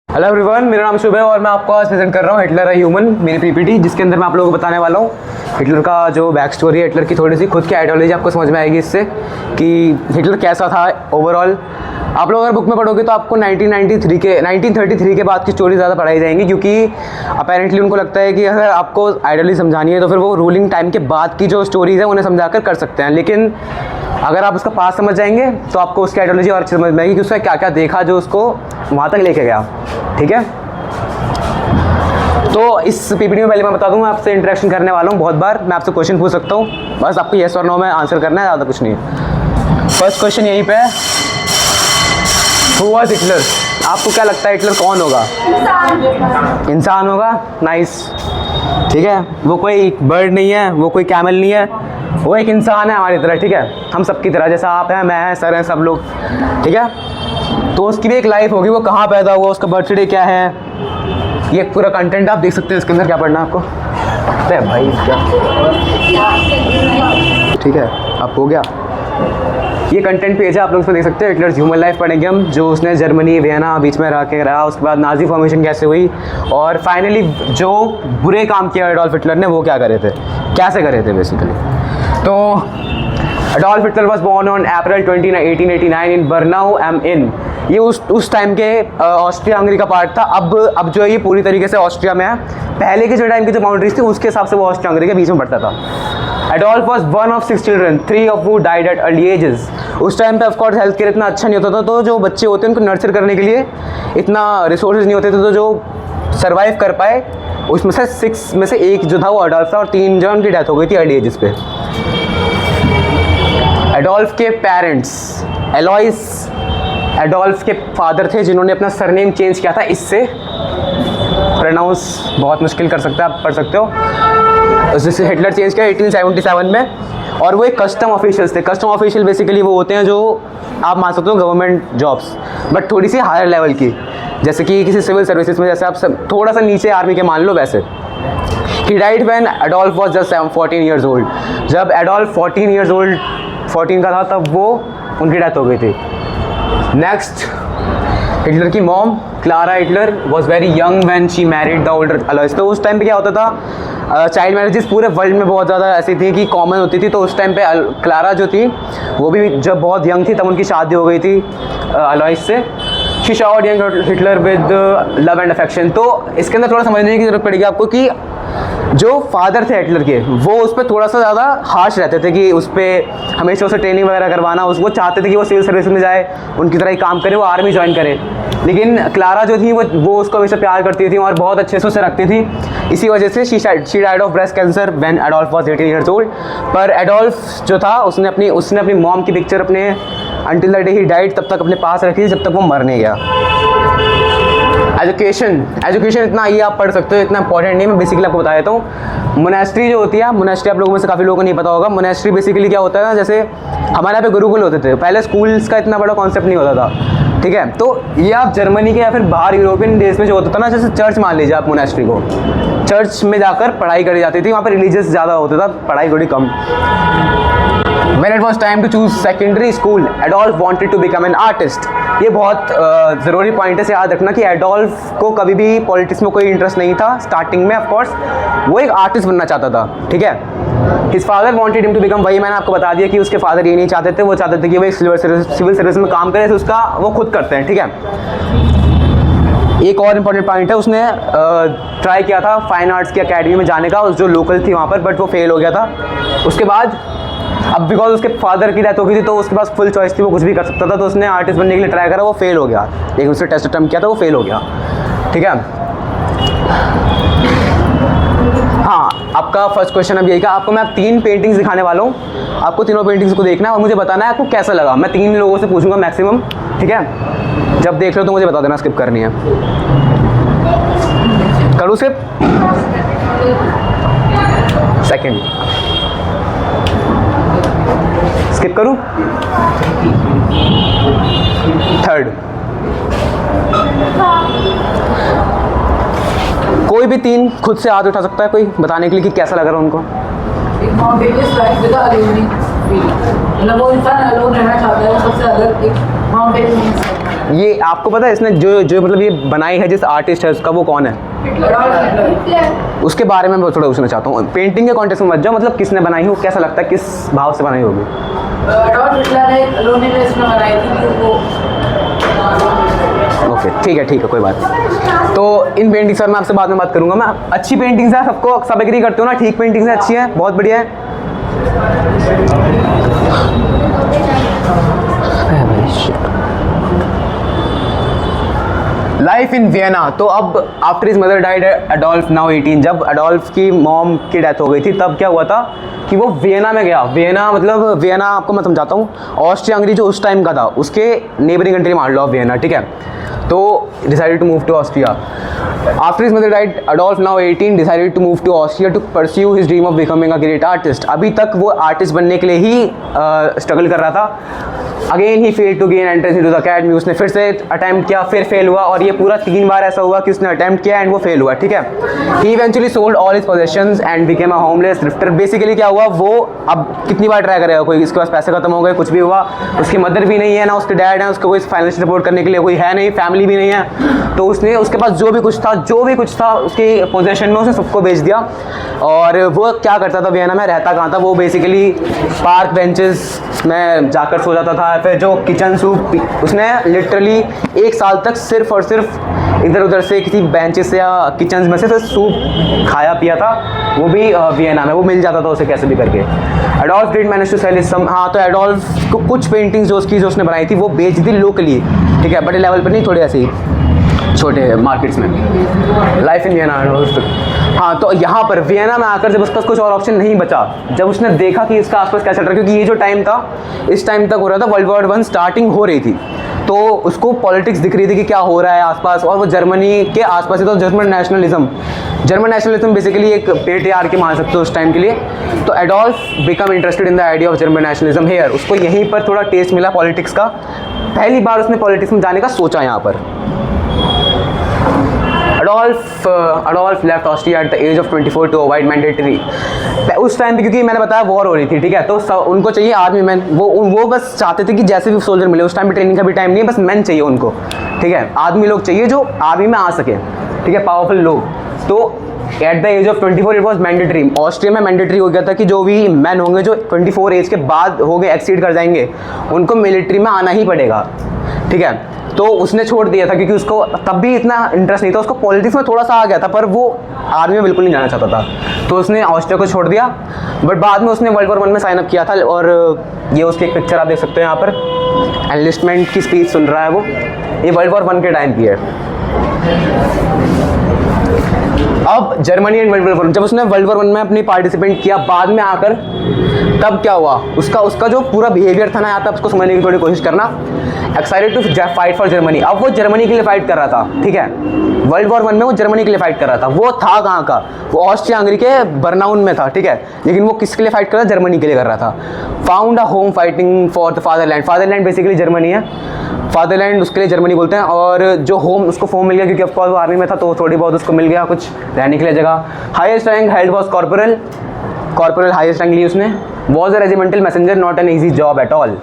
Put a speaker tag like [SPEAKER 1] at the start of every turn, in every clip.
[SPEAKER 1] Hello everyone, मेरा नाम शुभ है और मैं आपको आज प्रेजेंट कर रहा हूँ हिटलर ह्यूमन, मेरी पीपीटी, जिसके अंदर मैं आप लोगों को बताने वाला हूँ हिटलर का जो बैक स्टोरी है, हिटलर की थोड़ी सी खुद की आइडियोलॉजी आपको समझ में आएगी इससे कि हिटलर कैसा था ओवरऑल। आप लोग अगर बुक में पढ़ोगे तो आपको 1933 के बाद की स्टोरी ज़्यादा पढ़ाई जाएंगी, क्योंकि अपेरेंटली उनको लगता है कि अगर आपको आइडियोलॉजी समझानी है तो फिर वो रूलिंग टाइम के बाद की जो स्टोरीज़ है उन्हें समझा कर सकते हैं। लेकिन अगर आप उसका पास समझ जाएंगे तो आपको उसकी आइडियोलॉजी और अच्छी समझ में आएगी कि उसने क्या क्या देखा जो उसको वहाँ तक लेके गया। ठीक है, तो इस पीपीटी में पहले मैं बता दूं, मैं आपसे इंटरेक्शन करने वाला हूँ बहुत बार। मैं आपसे क्वेश्चन पूछ सकता हूँ, बस आपको येस और नो में आंसर करना है, ज़्यादा कुछ नहीं है। फर्स्ट क्वेश्चन यहीं पे है, हु वाज हिटलर? आपको क्या लगता है हिटलर कौन होगा? इंसान होगा। नाइस, ठीक है। वो कोई बर्ड नहीं है, वो कोई कैमल नहीं है, वो एक इंसान है हमारी तरह। ठीक है, हम सबकी तरह, जैसा आप हैं, मैं हैं, सर हैं, सब लोग। ठीक है, तो उसकी भी एक लाइफ होगी, वो कहाँ पैदा हुआ, उसका बर्थडे क्या है, ये पूरा कंटेंट आप देख सकते हैं इसके अंदर। क्या पढ़ना है आपको? अरे भाई क्या, ठीक है, अब हो गया। ये कंटेंट पेज है, आप लोग इसमें देख सकते हैं। हिटलर्स ह्यूमन लाइफ पढ़ेंगे हम, जो उसने जर्मनी, वियना बीच में रहा, उसके बाद नाजी फॉर्मेशन कैसे हुई, और फाइनली जो बुरे काम किया एडोल्फ हिटलर ने वो क्या करे थे, कैसे करे थे बेसिकली। तो Adolf Hitler was born on April 20, 1889 in Braunau am Inn. ये उस टाइम के ऑस्ट्रिया हंगरी का पार्ट था। अब जो है ये पूरी तरीके से ऑस्ट्रिया में है। पहले के जो टाइम की जो बाउंड्रीज थी उसके हिसाब से वो ऑस्ट्रिया हंगरी के बीच में पड़ता था। Adolf was one of 6 children, 3 of who died at early ages. उस टाइम पे ऑफ कोर्स हेल्थ केयर इतना अच्छा नहीं होता था, तो जो बच्चे होते हैं उनको नर्चर करने के लिए इतना रिसोर्सेज नहीं होते थे, तो जो सर्वाइव कर पाए उसमें से 6 में से 1 जो था वो एडोल्फ था, और 3 जो उनकी डेथ हो गई थी अर्ली एजेस पे। एडोल्फ के पेरेंट्स एलॉइस एडोल्फ के फादर थे, जिन्होंने अपना सरनेम चेंज किया था। इससे प्रोनाउंस बहुत मुश्किल कर सकते हैं, आप पढ़ सकते हो। जिससे हिटलर चेंज किया 1877 में, और वो एक कस्टम ऑफिशियल्स थे। कस्टम ऑफिशियल बेसिकली वो होते हैं जो आप मान सकते हो गवर्नमेंट जॉब्स, बट थोड़ी सी हायर लेवल की, जैसे कि किसी सिविल सर्विसेज में, जैसे आप सब थोड़ा सा नीचे आर्मी के मान लो वैसे। He died when Adolf was just 14 years old. जब एडोल्फ 14 का था तब वो उनकी डेथ हो गई थी। नेक्स्ट, हिटलर की mom Clara Hitler was very young when she married the older alloys. तो उस टाइम पे क्या होता था, चाइल्ड मैरिजेस पूरे वर्ल्ड में बहुत ज़्यादा ऐसी थी कि कॉमन होती थी। तो उस टाइम पे क्लारा जो थी वो भी जब बहुत यंग थी तब उनकी शादी हो गई थी अलोइस से। She shard young Hitler with love and affection. तो इसके अंदर थोड़ा समझने की जरूरत पड़ेगी आपको कि जो फादर थे हिटलर के, वो उस पर थोड़ा सा ज़्यादा हार्श रहते थे कि उस पर हमेशा उसे ट्रेनिंग वगैरह करवाना। वो चाहते थे कि वो सिविल सर्विस में जाए, उनकी तरह ही काम करे, वो आर्मी ज्वाइन करे। लेकिन क्लारा जो थी वो उसको हमेशा प्यार करती थी और बहुत अच्छे से उसे रखती थी। इसी वजह से she died of breast cancer when Adolf was 18 years old. पर एडोल्फ जो था उसने अपनी मॉम की पिक्चर अपने until the day he died तब तक अपने पास रखी थी, जब तक वो मर नहीं गया। एजुकेशन इतना ये आप पढ़ सकते हो, इतना इंपॉर्टेंट नहीं है। मैं बेसिकली आपको बता देता हूँ। मोनेस्ट्री जो होती है, मोनेस्ट्री आप लोगों में से काफ़ी लोगों को नहीं पता होगा। मोनेस्ट्री बेसिकली क्या होता है ना, जैसे हमारे यहाँ पे गुरुकुल होते थे पहले, स्कूल्स का इतना बड़ा कॉन्सेप्ट नहीं होता था। ठीक है, तो ये आप जर्मनी के या फिर बाहर यूरोपियन देश में जो होता था ना, जैसे चर्च मान लीजिए आप, मोनेस्ट्री को चर्च में जाकर पढ़ाई करी जाती थी। वहाँ पर रिलीजियस ज़्यादा होता था, पढ़ाई थोड़ी कम। When it was time to choose secondary school, Adolf wanted to become an artist. ये बहुत ज़रूरी पॉइंट है, से याद रखना कि एडोल्फ को कभी भी पॉलिटिक्स में कोई इंटरेस्ट नहीं था स्टार्टिंग में। ऑफ कोर्स वो एक आर्टिस्ट बनना चाहता था। ठीक है, his father wanted him to become, वही मैंने आपको बता दिया कि उसके फादर ये नहीं चाहते थे, वो चाहते थे कि वो एक सिविल सर्विस में काम करे, तो उसका वो खुद करते हैं। ठीक है, एक और इम्पॉर्टेंट पॉइंट है, उसने ट्राई किया था फाइन आर्ट्स की अकेडमी में जाने का, जो लोकल थी वहाँ पर, बट वो फेल हो गया था। उसके बाद अब बिकॉज उसके फादर की डेथ हो गई थी तो उसके पास फुल चॉइस थी, वो कुछ भी कर सकता था। तो उसने आर्टिस्ट बनने के लिए ट्राई करा, वो फेल हो गया। लेकिन उसने टेस्ट अटेम्प्ट किया था, वो फेल हो गया। ठीक है, हाँ, आपका फर्स्ट क्वेश्चन अब यही का। आपको मैं 3 पेंटिंग्स दिखाने वाला हूँ, आपको तीनों पेंटिंग्स को देखना है और मुझे बताना है आपको कैसा लगा। मैं 3 लोगों से पूछूंगा मैक्सिमम। ठीक है, जब देख लो तो मुझे बता देना, स्किप करनी है। करूँ स्किप? सेकेंड स्किप करूं? थर्ड? कोई भी 3 खुद से हाथ उठा सकता है कोई, बताने के लिए कि कैसा लग रहा है उनको।
[SPEAKER 2] एक माउंटेनियस लाइफ विद अलोनिंग फील, मतलब वो इंसान अलोन रहना चाहता है, वो सबसे अलग एक माउंटेनियस
[SPEAKER 1] ये आपको पता है इसने जो जो मतलब ये बनाई है जिस आर्टिस्ट है उसका, वो कौन है?
[SPEAKER 2] हिटलर।
[SPEAKER 1] उसके बारे में मैं थोड़ा पूछना चाहता हूँ। पेंटिंग के कॉन्टेक्स्ट में मत जाओ, मतलब किसने बनाई हो, कैसा लगता है, किस भाव से बनाई होगी?
[SPEAKER 2] एडॉल्फ हिटलर ने लोनेलिनेस में बनाई थी कि वो
[SPEAKER 1] ओके ठीक है कोई बात नहीं। तो इन पेंटिंग्स पर मैं आपसे बाद में बात करूंगा। मैं अच्छी पेंटिंग्स है, सबको सब एग्री करते हो ना? ठीक पेंटिंग्स है, अच्छी है, बहुत बढ़िया है। Life in Vienna. तो अब after his mother died Adolf now 18, जब एडोल्फ की मॉम की डेथ हो गई थी तब क्या हुआ था कि वो वियना में गया। वियना मतलब वियना आपको मैं समझाता हूँ, ऑस्ट्रिया हंगरी जो उस टाइम का था उसके नेबरिंग कंट्री मान लो वियना, ठीक है। तो decided to move to Austria. After his mother died Adolf now 18 decided to move to Austria to pursue his dream of becoming a great artist. अभी तक वो आर्टिस्ट बनने के लिए ही स्ट्रगल कर रहा था। अगेन ही fail to gain entrance into the academy. उसने फिर से अटैम्प्ट किया, फिर फेल हुआ, और ये पूरा 3 बार ऐसा हुआ कि उसने अटैम्प्ट किया एंड वो फेल हुआ, ठीक है। He eventually sold all his possessions and became a homeless drifter. Basically क्या हुआ, वो अब कितनी बार ट्राई करेगा, कोई इसके पास पैसे खत्म हो गए, कुछ भी हुआ, उसकी मदर भी नहीं है ना उसके डैड है, उसको कोई फाइनेंशियल सपोर्ट करने के लिए कोई है नहीं, फैमिली भी नहीं है। तो उसने उसके पास जो भी कुछ था उसके पोजेशन में उसने सबको बेच दिया। और वो क्या करता था वियना में, रहता कहाँ था, वो बेसिकली पार्क बेंचेस में जाकर सो जाता था। फिर जो किचन सूप, उसने लिटरली 1 साल तक सिर्फ और सिर्फ इधर उधर से किसी बेंचेस या किचन में से तो सूप खाया पिया था, वो भी वियना में, वो मिल जाता था उसे कैसे भी करके। Adolf did manage to sell some. हाँ, तो एडोल्फ को कुछ पेंटिंग्स जो उसने बनाई थी वो बेच दी लोकली, ठीक है, बड़े लेवल पर नहीं, थोड़े ऐसे ही छोटे मार्केट्स में। Life in Vienna. हाँ, तो यहाँ पर वियना में आकर जब उसके पास कुछ और ऑप्शन नहीं बचा, जब उसने देखा कि इसका आसपास क्या चल रहा है, क्योंकि ये जो टाइम था इस टाइम तक हो रहा था, वर्ल्ड वॉर 1 स्टार्टिंग हो रही थी, तो उसको पॉलिटिक्स दिख रही थी कि क्या हो रहा है आसपास। और वो जर्मनी के आसपास ही, तो जर्मन नेशनलिज्म बेसिकली एक पेट्रियार्की मान सकते हो उस टाइम के लिए। तो Adolf become interested in the idea of German nationalism here. उसको यहीं पर थोड़ा टेस्ट मिला पॉलिटिक्स का, पहली बार उसने पॉलिटिक्स में जाने का सोचा यहाँ पर। Adolf left Austria at the age of 24 to avoid mandatory। उस टाइम पे क्योंकि मैंने बताया वॉर हो रही थी, ठीक है, तो उनको चाहिए आर्मी मैन। वो बस चाहते थे कि जैसे भी सोल्जर मिले, उस टाइम पे ट्रेनिंग का भी टाइम नहीं है, बस मैन चाहिए उनको, ठीक है, आदमी लोग चाहिए जो आर्मी में आ सके, ठीक है, पावरफुल लोग। तो at the age of 24 it was mandatory. Austria में मैंडेटरी हो गया था कि जो भी मैन होंगे जो 24 एज के बाद हो गए, एक्सीड कर जाएंगे, उनको मिलिट्री में आना ही पड़ेगा, ठीक है। तो उसने छोड़ दिया था क्योंकि उसको तब भी इतना इंटरेस्ट नहीं था, उसको पॉलिटिक्स में थोड़ा सा आ गया था, पर वो आर्मी में बिल्कुल नहीं जाना चाहता था, तो उसने ऑस्ट्रिया को छोड़ दिया। बट बाद में उसने वर्ल्ड वॉर 1 में साइन अप किया था, और ये उसकी एक पिक्चर आप देख सकते हो यहाँ पर, एनलिस्टमेंट की स्पीच सुन रहा है वो, ये वर्ल्ड वॉर 1 के टाइम की है। अब जर्मनी एंड वर्ल्ड वॉर 1, जब उसने वर्ल्ड वॉर 1 में अपनी पार्टिसिपेंट किया, बाद में आकर तब क्या हुआ, उसका जो पूरा बिहेवियर था ना, यहाँ पे आपको समझने की थोड़ी कोशिश करना। Excited to fight for Germany. अब वो जर्मनी के लिए फाइट कर रहा था, ठीक है, वर्ल्ड वॉर 1 में वो जर्मनी के लिए फाइट कर रहा था। वो था कहाँ का, वो ऑस्ट्रिया हंगरी के बर्नाउन में था, ठीक है, लेकिन वो किसके लिए फाइट कर रहा था, जर्मनी के लिए कर रहा था। Found a home fighting for the fatherland. Fatherland basically Germany है, फादरलैंड उसके लिए जर्मनी बोलते हैं। और जो होम उसको होम मिल गया क्योंकि ऑफकोर्स वो आर्मी में था, तो थोड़ी बहुत उसको मिल गया कुछ रहने के लिए जगह। Highest rank held was corporal highest rank ली उसने। Was a regimental messenger, not an easy job at all.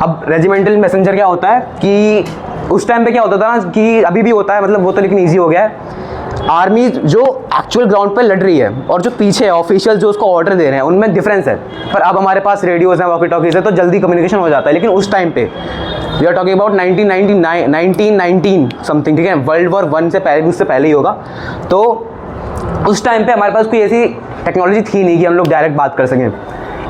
[SPEAKER 1] अब रेजिमेंटल मैसेंजर क्या होता है कि उस टाइम पे क्या होता था ना, कि अभी भी होता है, मतलब वो तो लेकिन ईजी हो गया है। आर्मी जो एक्चुअल ग्राउंड पे लड़ रही है और जो पीछे ऑफिशियल जो उसको ऑर्डर दे रहे हैं, उनमें डिफरेंस है। पर अब हमारे पास रेडियोज़ हैं, वॉकी टॉकीज़ है, तो जल्दी कम्युनिकेशन हो जाता है। लेकिन उस टाइम पे we are talking about 1919 something, ठीक है, वर्ल्ड वॉर 1 से पहले, उससे पहले ही होगा। तो उस टाइम पे हमारे पास कोई ऐसी टेक्नोलॉजी थी नहीं कि हम लोग डायरेक्ट बात कर सकें,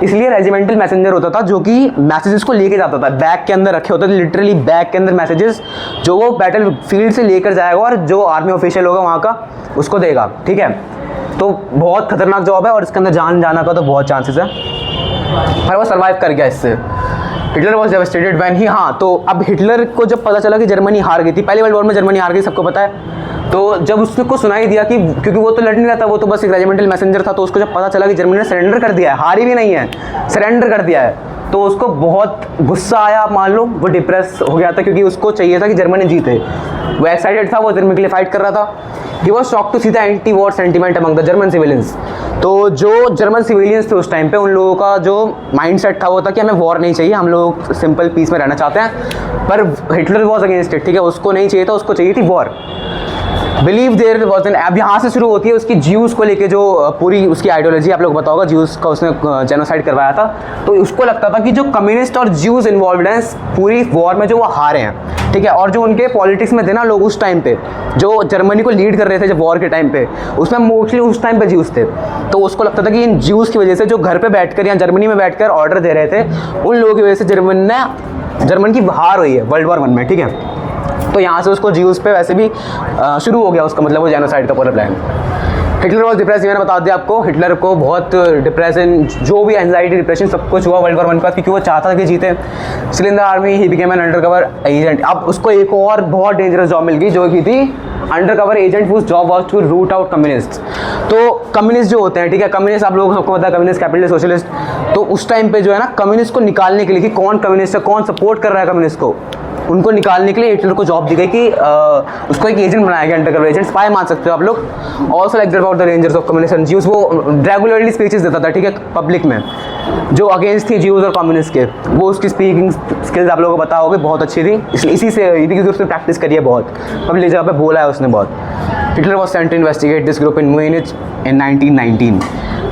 [SPEAKER 1] इसलिए रेजिमेंटल मैसेंजर होता था जो कि मैसेजेस को लेके जाता था, बैग के अंदर रखे होते थे, लिटरली बैग के अंदर मैसेजेस जो वो बैटल फील्ड से लेकर जाएगा और जो आर्मी ऑफिशियल होगा वहाँ का उसको देगा, ठीक है। तो बहुत खतरनाक जॉब है और इसके अंदर जान जाना का तो बहुत चांसेस है, पर वो सर्वाइव कर गया इससे। Hitler was devastated when he, हाँ, तो अब हिटलर को जब पता चला कि जर्मनी हार गई थी, पहले वर्ल्ड वॉर में जर्मनी हार गई, सबको पता है। तो जब उसको सुनाई दिया कि, क्योंकि वो तो लड़ नहीं रहा था, वो तो बस एक रेजिमेंटल मैसेंजर था, तो उसको जब पता चला कि जर्मनी ने सरेंडर कर दिया है, हारी भी नहीं है, सरेंडर कर दिया है, तो उसको बहुत गुस्सा आया, आप मान लो, वो डिप्रेस हो गया था क्योंकि उसको चाहिए था कि जर्मनी जीते। वो एक्साइटेड था, वो जर्मनी के लिए फाइट कर रहा था। He was shocked to see the anti war sentiment among the German civilians. तो जो जर्मन सिविलियंस थे उस टाइम पे, उन लोगों का जो माइंडसेट था वो था कि हमें वॉर नहीं चाहिए, हम लोग सिंपल पीस में रहना चाहते हैं। पर हिटलर वॉज अगेंस्ट इट, ठीक है, उसको नहीं चाहिए था, उसको चाहिए थी war. Believe there was an, अब यहाँ से शुरू होती है उसकी ज्यूज़ को लेके जो पूरी उसकी आइडियोलॉजी, आप लोग बताओगे ज्यूज़ का उसने जेनोसाइड करवाया था। तो उसको लगता था कि जो कम्युनिस्ट और ज्यूज़ इन्वॉल्व हैं पूरी वॉर में, जो वो हारे हैं, ठीक है। और जो उनके पॉलिटिक्स में थे ना लोग उस टाइम पे, जो जर्मनी को लीड कर रहे थे जब वॉर के टाइम पे, उसमें मोस्टली उस टाइम पे ज्यूज़ थे। तो उसको लगता था कि इन ज्यूज़ की वजह से, जो घर पे बैठकर या जर्मनी में बैठकर ऑर्डर दे रहे थे, उन लोगों की वजह से जर्मन की हार हुई है वर्ल्ड वॉर 1 में, ठीक है। तो यहाँ से उसको ज्यूज़ पे वैसे भी शुरू हो गया उसका मतलब वो जेनोसाइड का पूरा प्लान। हिटलर वॉज डिप्रेस, मैंने बता दिया आपको, हिटलर को बहुत डिप्रेशन, जो भी एंजाइटी, डिप्रेशन सब कुछ हुआ वर्ल्ड वॉर 1 के बाद, क्योंकि वो चाहता था कि जीते। Still in the army he became an undercover agent. अब उसको एक और बहुत डेंजरस जॉब मिल गई जो कि थी undercover agent, whose job was to root out communist. तो कम्युनिस्ट जो होते हैं, ठीक है, कम्युनिस्ट आप लोगों को पता है, कम्युनिस्ट कैपिटलिस्ट सोशलिस्ट। तो उस टाइम पे जो है ना कम्युनिस्ट को निकालने के लिए कि कौन कम्युनिस्ट है, कौन सपोर्ट कर रहा है कम्युनिस्ट को, उनको निकालने के लिए हिटलर को जॉब दी गई कि उसको एक एजेंट बनाया गया, अंडरकवर एजेंट, स्पाई मान सकते हो आप लोग। Also like about the dangers of communist and Jews, वो रेगुलरली स्पीचेस देता था, ठीक है, पब्लिक में, जो अगेंस्ट थी ज्यूज और कम्युनिस्ट के। वो उसकी स्पीकिंग स्किल्स आप लोगों को पता होगी बहुत अच्छी थी, इसी से क्योंकि उसने प्रैक्टिस करी है बहुत, पब्लिक जगह पे बोला है उसने बहुत। Hitler was sent to investigate this group in Munich in 1919।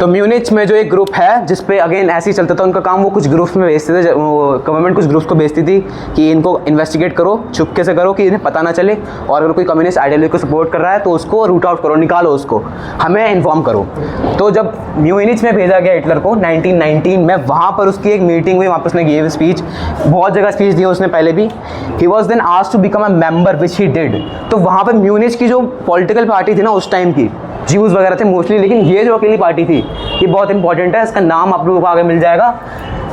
[SPEAKER 1] तो म्यूनिच में जो एक ग्रुप है जिस पे अगेन ऐसे ही चलता था उनका काम, वो कुछ ग्रुप्स में भेजते थे, गवर्नमेंट कुछ ग्रुप्स को भेजती थी कि इनको इन्वेस्टिगेट करो, चुपके से करो कि इन्हें पता ना चले, और अगर कोई कम्युनिस्ट आइडियोलॉजी को सपोर्ट कर रहा है तो उसको रूट आउट करो, निकालो उसको, हमें इन्फॉर्म करो। तो जब म्यूनिच में भेजा गया हिटलर को 1919 में, वहाँ पर उसकी एक मीटिंग हुई, वहाँ पर उसने गिव स्पीच, बहुत जगह स्पीच दी उसने पहले भी। He was then asked to become a member which he did. तो वहाँ पर म्यूनिच की जो पॉलिटिकल पार्टी थी ना उस टाइम की, ज्यूज़ वगैरह थे मोस्टली, लेकिन ये जो अकेली पार्टी थी ये बहुत इंपॉर्टेंट है, इसका नाम आप लोगों को आगे मिल जाएगा,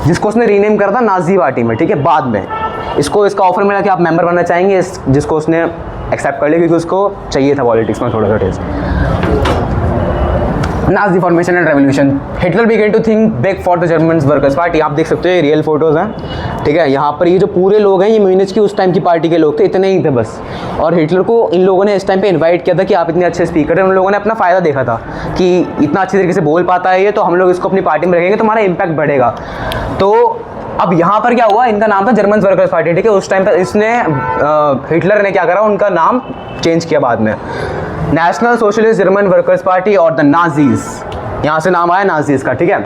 [SPEAKER 1] जिसको उसने रीनेम करा था नाजी पार्टी में, ठीक है, बाद में इसको इसका ऑफर मिला कि आप मेंबर बनना चाहेंगे, जिसको उसने एक्सेप्ट कर लिया क्योंकि उसको चाहिए था पॉलिटिक्स में थोड़ा सा taste. Nazi formation and revolution. Hitler began to think big for the German workers party. आप देख सकते हो ये रियल फोटोज़ हैं, ठीक है। यहाँ पर ये जो पूरे लोग हैं ये म्यूनिच की उस टाइम की पार्टी के लोग थे, इतने ही थे बस। और हिटलर को इन लोगों ने इस टाइम पे इनवाइट किया था कि आप इतने अच्छे स्पीकर हैं, उन लोगों ने अपना फ़ायदा देखा था कि इतना अच्छी तरीके से बोल पाता है ये, तो हम लोग इसको अपनी पार्टी में रखेंगे तो हमारा इम्पैक्ट बढ़ेगा। तो अब यहाँ पर क्या हुआ, इनका नाम था जर्मन वर्कर्स पार्टी, ठीक है। उस टाइम पर इसने हिटलर ने क्या करा, उनका नाम चेंज किया बाद में, national socialist German workers party और द नाजीज, यहाँ से नाम आया नाजीज का, ठीक है।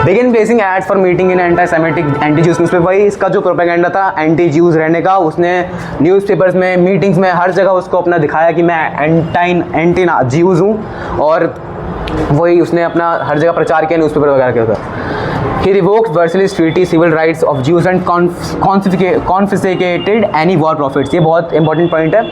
[SPEAKER 1] Begin placing ads for meeting in anti semitic anti Jews newspaper. वही इसका जो प्रोपेगेंडा था एंटी ज्यूज रहने का, उसने न्यूज़पेपर्स में, मीटिंग्स में, हर जगह उसको अपना दिखाया कि मैं एंटी ज्यूज हूँ, और वही उसने अपना हर जगह प्रचार किया न्यूज़पेपर वगैरह के ऊपर। He revoked Versailles Treaty, civil rights of Jews and confiscated any war profits। ये बहुत इंपॉर्टेंट पॉइंट है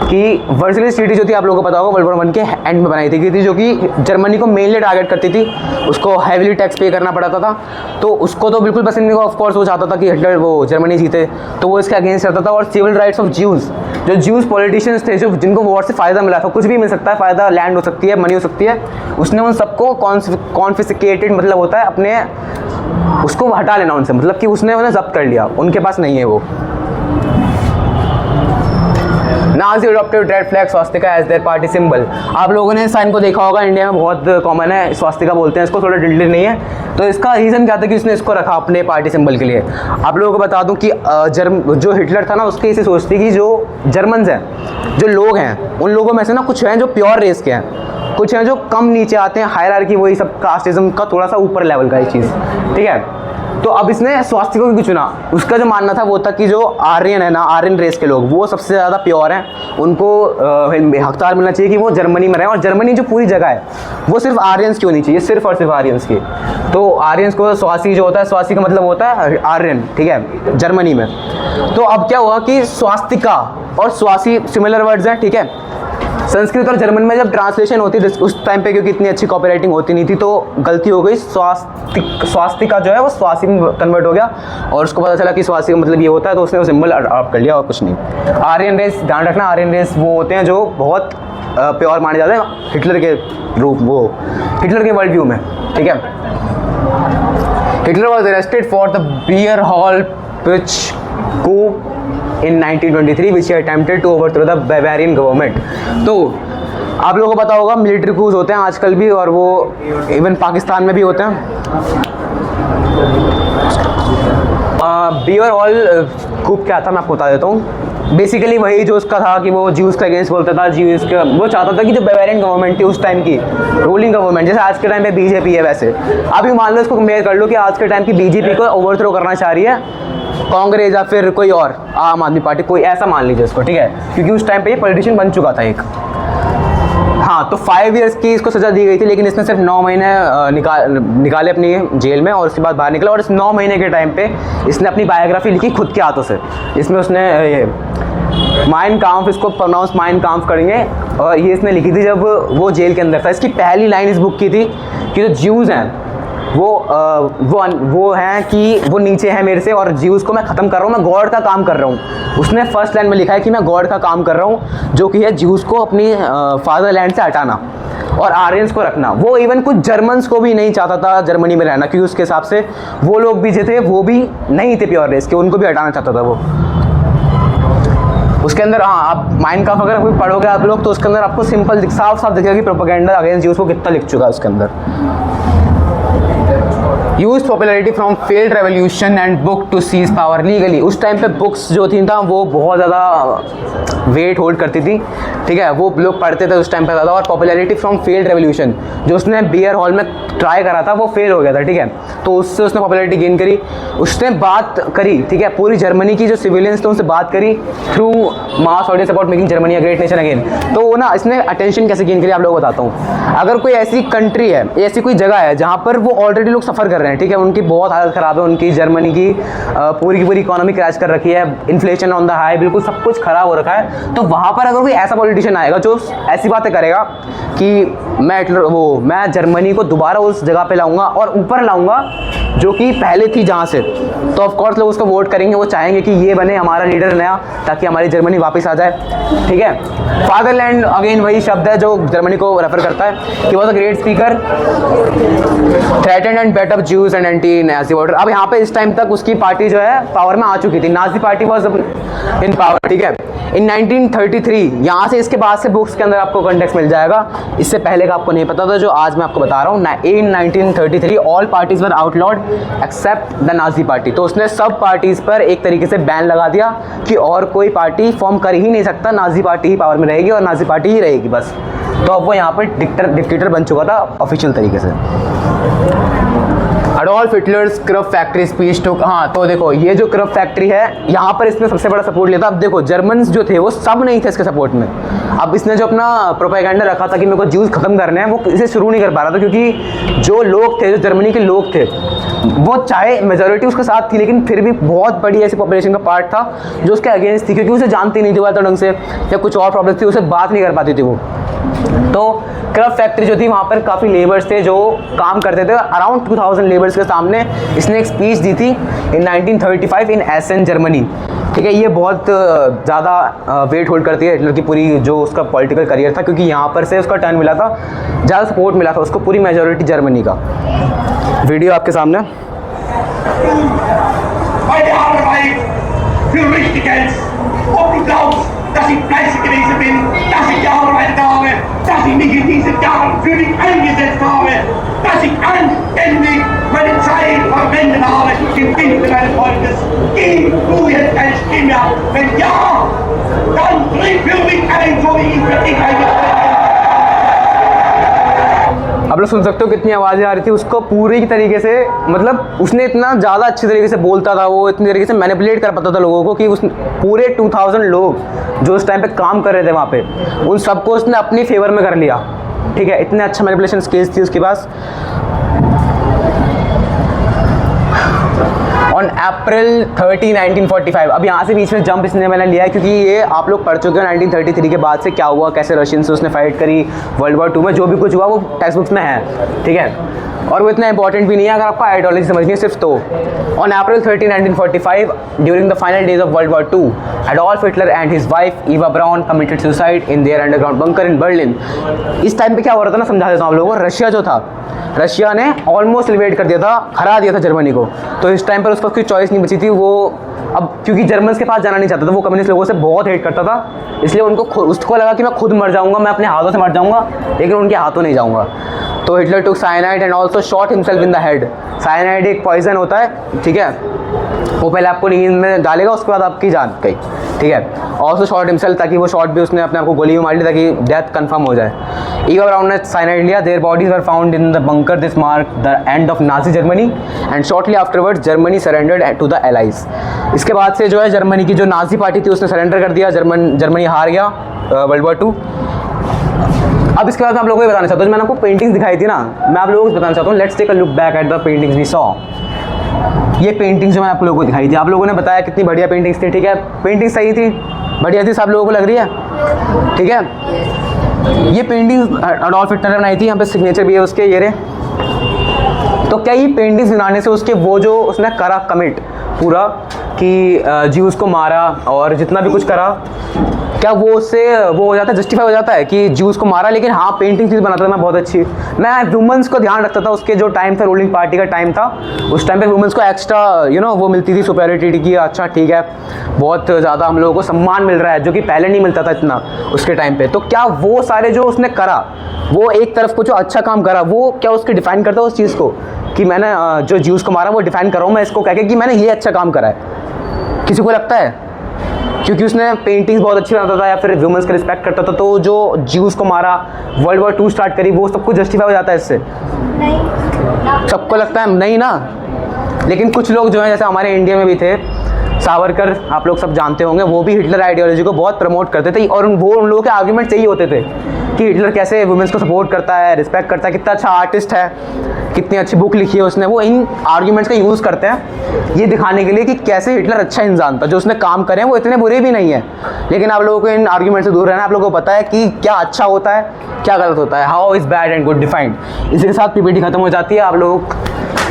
[SPEAKER 1] कि वर्साइलेस ट्रीटी जो थी आप लोगों को पता होगा वर्ल्ड वॉर 1 के एंड में बनाई थी, जो कि जर्मनी को मेनली टारगेट करती थी, उसको हैवीली टैक्स पे करना पड़ता था। तो उसको तो बिल्कुल पसंद नहीं, ऑफ कोर्स वो चाहता था कि हिटलर वो जर्मनी जीते, तो वो इसके अगेंस्ट रहता था। और सिविल राइट्स ऑफ ज्यूज़, जो ज्यूज़ पॉलिटिशियंस थे, जो जिनको वॉर से फ़ायदा मिला था, कुछ भी मिल सकता है फ़ायदा, लैंड हो सकती है, मनी हो सकती है, उसने उन सबको कॉन्फिस्केटेड, मतलब होता है अपने उसको हटा लेना उनसे, मतलब कि उसने उन्हें जब्त कर लिया, उनके पास नहीं है वो। Nazi adopted red flag swastika as their party symbol. आप लोगों ने साइन को देखा होगा, इंडिया में बहुत कॉमन है, स्वास्तिका बोलते हैं इसको, थोड़ा डिटेल नहीं है। तो इसका रीज़न क्या था कि उसने इसको रखा अपने पार्टी सिंबल के लिए। आप लोगों को बता दूं कि जो हिटलर था ना, उसके इसे सोचती कि जो जर्मन्स हैं, जो लोग हैं, उन लोगों में से ना कुछ हैं जो प्योर रेस के हैं, कुछ हैं जो कम नीचे आते हैं, हायरार्की, वही सब कास्टिज्म का थोड़ा सा ऊपर लेवल का एक चीज़, ठीक है। तो अब इसने स्वास्तिकों को क्यों चुना, उसका जो मानना था वो था कि जो आर्यन है ना, आर्यन रेस के लोग, वो सबसे ज़्यादा प्योर हैं, उनको हकदार मिलना चाहिए कि वो जर्मनी में रहें, और जर्मनी जो पूरी जगह है वो सिर्फ आर्यंस की होनी चाहिए, सिर्फ और सिर्फ आर्यंस की। तो आर्यंस को स्वासी जो होता है, स्वासी का मतलब होता है आर्यन, ठीक है, जर्मनी में। तो अब क्या हुआ कि स्वास्तिका और स्वासी सिमिलर वर्ड्स हैं, ठीक है। संस्कृत और जर्मन में जब ट्रांसलेशन होती थी उस टाइम पे, क्योंकि इतनी अच्छी कॉपीराइटिंग होती नहीं थी, तो गलती हो गई, स्वास्तिका जो है वो स्वासी में कन्वर्ट हो गया, और उसको पता चला कि स्वासी का मतलब ये होता है, तो उसने वो सिंबल अडॉप्ट कर लिया और कुछ नहीं। आर्यन रेस, ध्यान रखना, आर्यन रेस वो होते हैं जो बहुत प्योर माने जाते हैं हिटलर के रूप, वो हिटलर के वर्ल्ड व्यू में, ठीक है। Hitler was arrested for the beer hall pitch coup in 1923 which he attempted to overthrow the Bavarian government। तो आप लोगों को पता होगा मिलिट्री कूज होते हैं आजकल भी, और वो इवन पाकिस्तान में भी होते हैं। बियर हॉल खूब क्या था मैं आपको बता देता हूँ। बेसिकली वही जो उसका था कि वो ज्यूज़ के अगेंस्ट बोलता था, ज्यूज़ का वो चाहता था कि जो बावेरियन गवर्नमेंट थी उस टाइम की रूलिंग गवर्नमेंट, जैसे आज के टाइम पे बीजेपी है, वैसे अभी मान लो इसको कंपेयर कर लो कि आज के टाइम की बीजेपी को ओवरथ्रो करना चाह रही है कांग्रेस या फिर कोई और आम आदमी पार्टी, कोई ऐसा मान लीजिए इसको, ठीक है, क्योंकि उस टाइम पे ये पॉलिटिशियन बन चुका था एक। हाँ, तो 5 ईयर्स की इसको सज़ा दी गई थी, लेकिन इसने सिर्फ 9 महीने निकाले अपनी जेल में, और उसके बाद बाहर निकला। और इस 9 महीने के टाइम पे इसने अपनी बायोग्राफी लिखी खुद के हाथों से। इसमें उसने ये माइन काम्फ, इसको प्रोनाउंस माइन काम्फ करेंगे, और ये इसने लिखी थी जब वो जेल के अंदर था। इसकी पहली लाइन इस बुक की थी कि जो ज्यूज़ हैं वो हैं कि वो नीचे हैं मेरे से, और ज्यूज़ को मैं ख़त्म कर रहा हूँ, मैं गॉड का काम कर रहा हूँ। उसने फर्स्ट लाइन में लिखा है कि मैं गॉड का काम कर रहा हूँ, जो कि है ज्यूज़ को अपनी फादरलैंड से हटाना और आर्यंस को रखना। वो इवन कुछ जर्मन्स को भी नहीं चाहता था जर्मनी में रहना, क्योंकि उसके हिसाब से वो लोग भी जो थे वो भी नहीं थे प्योर रेस के, उनको भी हटाना चाहता था वो। उसके अंदर हाँ, आप माइन काम्फ अगर कोई पढ़ोगे आप लोग, तो उसके अंदर आपको सिंपल साफ साफ दिखेगा कि प्रोपेगेंडा अगेंस्ट ज्यूज़ को कितना लिख चुका है उसके अंदर। Use popularity from failed revolution and book to seize power legally. उस टाइम पे बुक्स जो थी ना वो बहुत ज़्यादा वेट होल्ड करती थी, ठीक है, वो लोग पढ़ते थे उस टाइम पे ज़्यादा। और पॉपुलरिटी फ्रॉम फेल्ड रेवोल्यूशन, जो उसने बियर हॉल में ट्राई करा था वो फेल हो गया था, ठीक है, तो उससे उसने पॉपुलरिटी गेन करी। उसने बात करी, ठीक है, पूरी जर्मनी की जो सिविलियंस थे उनसे बात करी through mass audience about making Germany a great nation again. तो वो ना इसने अटेंशन कैसे गेन करी आप लोगों को बताता हूँ। अगर कोई ऐसी कंट्री है, ऐसी कोई जगह है जहाँ पर वो ऑलरेडी लोग सफ़र कर रहे हैं, ठीक है, उनकी बहुत हालत ख़राब है, उनकी जर्मनी की पूरी की पूरी इकोनॉमी क्रैश कर रखी है, इन्फ्लेशन ऑन द हाई, बिल्कुल सब कुछ ख़राब हो रखा है, तो वहाँ पर अगर कोई ऐसा पॉलिटिशियन आएगा जो ऐसी बातें करेगा कि मैं जर्मनी को दोबारा उस जगह पे लाऊंगा और ऊपर लाऊंगा जो कि पहले थी जहाँ से, तो ऑफ कोर्स लोग उसको वोट करेंगे, वो चाहेंगे कि ये बने हमारा लीडर नया, ताकि हमारी जर्मनी वापस आ जाए, ठीक है। फादरलैंड अगेन वही शब्द है जो जर्मनी को रेफर करता है। He was a great speaker, threatened and beat up Jews and anti Nazi voter. अब यहाँ पे इस टाइम तक उसकी पार्टी जो है पावर में आ चुकी थी, Nazi party was in power, ठीक है। इन 1933, यहाँ से इसके बाद से बुक्स के अंदर आपको कंटेक्स्ट मिल जाएगा, इससे पहले का आपको नहीं पता था जो आज मैं आपको बता रहा हूँ। In 1933 all parties were outlawed except the Nazi party. तो उसने सब पार्टीज पर एक तरीके से बैन लगा दिया कि और कोई पार्टी फॉर्म कर ही नहीं सकता, नाजी पार्टी ही पावर में रहेगी और नाजी पार्टी ही रहेगी बस। तो अब वो यहाँ पर डिक्टेटर बन चुका था ऑफिशियल तरीके से। Adolf Hitler's Krupp factory speech two, हाँ तो देखो ये जो क्रब फैक्ट्री है यहाँ पर इसने सबसे बड़ा सपोर्ट लिया था। अब देखो जर्मन्स जो थे वो सब नहीं थे इसके सपोर्ट में। अब इसने जो अपना प्रोपेगेंडा रखा था कि मेरे को ज्यूज खत्म करने हैं, वो इसे शुरू नहीं कर पा रहा था, क्योंकि जो लोग थे, जो जर्मनी के लोग थे, वो चाहे मेजोरिटी उसके साथ थी, लेकिन फिर भी बहुत बड़ी ऐसी पॉपुलेशन का पार्ट था जो उसके अगेंस्ट थी, क्योंकि उसे जानती नहीं थी वो ढंग से, या कुछ और प्रॉब्लम थी, उसे बात नहीं कर पाती थी वो। तो क्रब फैक्ट्री जो थी वहाँ पर काफ़ी लेबर्स थे जो काम करते थे, अराउंड 2000 लेबर्स के सामने इसने एक स्पीच दी थी इन 1935 इन एसेन जर्मनी, ठीक है। ये बहुत ज़्यादा वेट होल्ड करती है हिटलर की पूरी जो उसका पॉलिटिकल करियर था, क्योंकि यहाँ पर से उसका टर्न मिला था, ज़्यादा सपोर्ट मिला था उसको पूरी मेजॉरिटी जर्मनी का। वीडियो आपके सामने।
[SPEAKER 3] dass ich fleißig gewesen bin, dass ich gearbeitet habe, dass ich mich in diesen Jahren für dich eingesetzt habe, dass ich anständig meine Zeit verwendet habe im Dienste meines Volkes. Gib du jetzt eine Stimme ab. Wenn ja, dann tritt für mich ein, so wie ich für dich eingesetzt habe.
[SPEAKER 1] आप लोग सुन सकते हो कितनी आवाज़ें आ रही थी उसको पूरी तरीके से, मतलब उसने इतना ज़्यादा अच्छी तरीके से बोलता था, वो इतनी तरीके से मैनिपुलेट कर पाता था लोगों को कि उस पूरे 2000 लोग जो उस टाइम पे काम कर रहे थे वहाँ पे, उन सबको उसने अपनी फेवर में कर लिया, ठीक है। इतने अच्छा मैनिपुलेशन स्किल्स थी उसके पास। ऑन अप्रैल 30, 1945, अब यहाँ से बीच में जंप इसने मैंने लिया है क्योंकि ये आप लोग पढ़ चुके हो 1933 के बाद से क्या हुआ, कैसे रशियन से उसने फाइट करी, वर्ल्ड वॉर 2 में जो भी कुछ हुआ वो टेक्स्ट बुक्स में है, ठीक है, और वो इतना इंपॉर्टेंट भी नहीं है अगर आपको आइडियोलॉजी समझनी है सिर्फ। तो on April 30, 1945 during the final days of world war 2 Adolf Hitler and his wife Eva brown committed suicide in their underground bunker in Berlin. इस टाइम पे क्या हो रहा था ना, समझा देता हूँ आप लोगों को। रशिया जो था रशिया ने ऑलमोस्ट इन्वेड कर दिया था, हरा दिया था जर्मनी को। तो इस टाइम पर उसके पास कोई चॉइस नहीं बची थी। वो अब क्योंकि जर्मन्स के पास जाना नहीं चाहता था, वो कम्युनिस्ट लोगों से बहुत हेट करता था, इसलिए उसको लगा कि मैं खुद मर जाऊंगा, मैं अपने हाथों से मर जाऊंगा, लेकिन उनके हाथों नहीं जाऊंगा। तो Hitler took cyanide and also shot himself in the head. Cyanide एक पॉइजन होता है, ठीक है, वो पहले आपको नींद में डालेगा, उसके बाद आपकी जान गई, ठीक है। ऑल्सो शॉट हिमसेल्फ, ताकि वो शॉट भी उसने अपने आप को गोली में मार ली ताकि डेथ कंफर्म हो जाए। ईवा ब्राउन ने साइनाइड लिया। Their bodies were found in the bunker. This mark the end of Nazi Germany and shortly afterwards Germany surrendered to the allies. इसके बाद से जो है जर्मनी की जो नाजी पार्टी थी उसने सरेंडर कर दिया, जर्मनी हार गया वर्ल्ड वॉर 2। अब इसके बाद मैं आप लोगों को बताना चाहता हूँ, मैंने आपको पेंटिंग्स दिखाई थी ना, मैं आप लोगों को बताना चाहता हूँ, let's take a look back at the paintings we saw. ये पेंटिंग्स जो मैंने आप लोगों को दिखाई थी, आप लोगों ने बताया कितनी बढ़िया पेंटिंग्स थी, ठीक है, पेंटिंग सही थी, बढ़िया थी, सब लोगों को लग रही है, ठीक है। ये पेंटिंग अडोल्फ हिटलर ने बनाई थी, यहाँ पे सिग्नेचर भी है उसके, ये रहे। तो क्या ये पेंटिंग्स बनाने से उसके वो जो उसने करा कमिट पूरा कि ज्यूज़ को मारा और जितना भी कुछ करा, क्या वो उससे वो हो जाता है, जस्टिफाई हो जाता है कि ज्यूज़ को मारा, लेकिन हाँ पेंटिंग चीज़ बनाता था मैं बहुत अच्छी, मैं वुमेंस को ध्यान रखता था, उसके जो टाइम था रूलिंग पार्टी का टाइम था, उस टाइम पे वुमेंस को एक्स्ट्रा वो मिलती थी सुपेरिटी की, अच्छा ठीक है बहुत ज़्यादा हम लोगों को सम्मान मिल रहा है जो कि पहले नहीं मिलता था इतना उसके टाइम पे। तो क्या वो सारे जो उसने करा, वो एक तरफ को जो अच्छा काम करा, वो क्या उसके डिफाइन करता है उस चीज़ को कि मैंने जो ज्यूज़ को मारा वो डिफाइन कर रहा हूँ मैं इसको कह के कि मैंने ये अच्छा काम करा है? किसी को लगता है? क्योंकि उसने पेंटिंग्स बहुत अच्छी बनाता था या फिर वुमेंस का रिस्पेक्ट करता था, तो जो ज्यूज़ को मारा, वर्ल्ड वॉर 2 स्टार्ट करी, वो सब कुछ जस्टिफाई हो जाता है इससे? नहीं। सबको लगता है नहीं ना। लेकिन कुछ लोग जो हैं, जैसे हमारे इंडिया में भी थे सावरकर, आप लोग सब जानते होंगे, वो भी हिटलर आइडियोलॉजी को बहुत प्रमोट करते थे, और वो उन लोगों के आर्ग्यूमेंट्स यही होते थे कि हिटलर कैसे वुमेंस को सपोर्ट करता है, रिस्पेक्ट करता है, कितना अच्छा आर्टिस्ट है, कितनी अच्छी बुक लिखी है उसने। वो इन आर्ग्यूमेंट्स का यूज़ करते हैं ये दिखाने के लिए कि कैसे हिटलर अच्छा इंसान था, जो उसने काम करे हैं वो इतने बुरे भी नहीं है। लेकिन आप लोगों को इन आर्ग्यूमेंट से दूर रहना, आप लोगों को पता है कि क्या अच्छा होता है, क्या गलत होता है, how is bad and good defined. इसी के साथ पीपीटी खत्म हो जाती है। आप लोग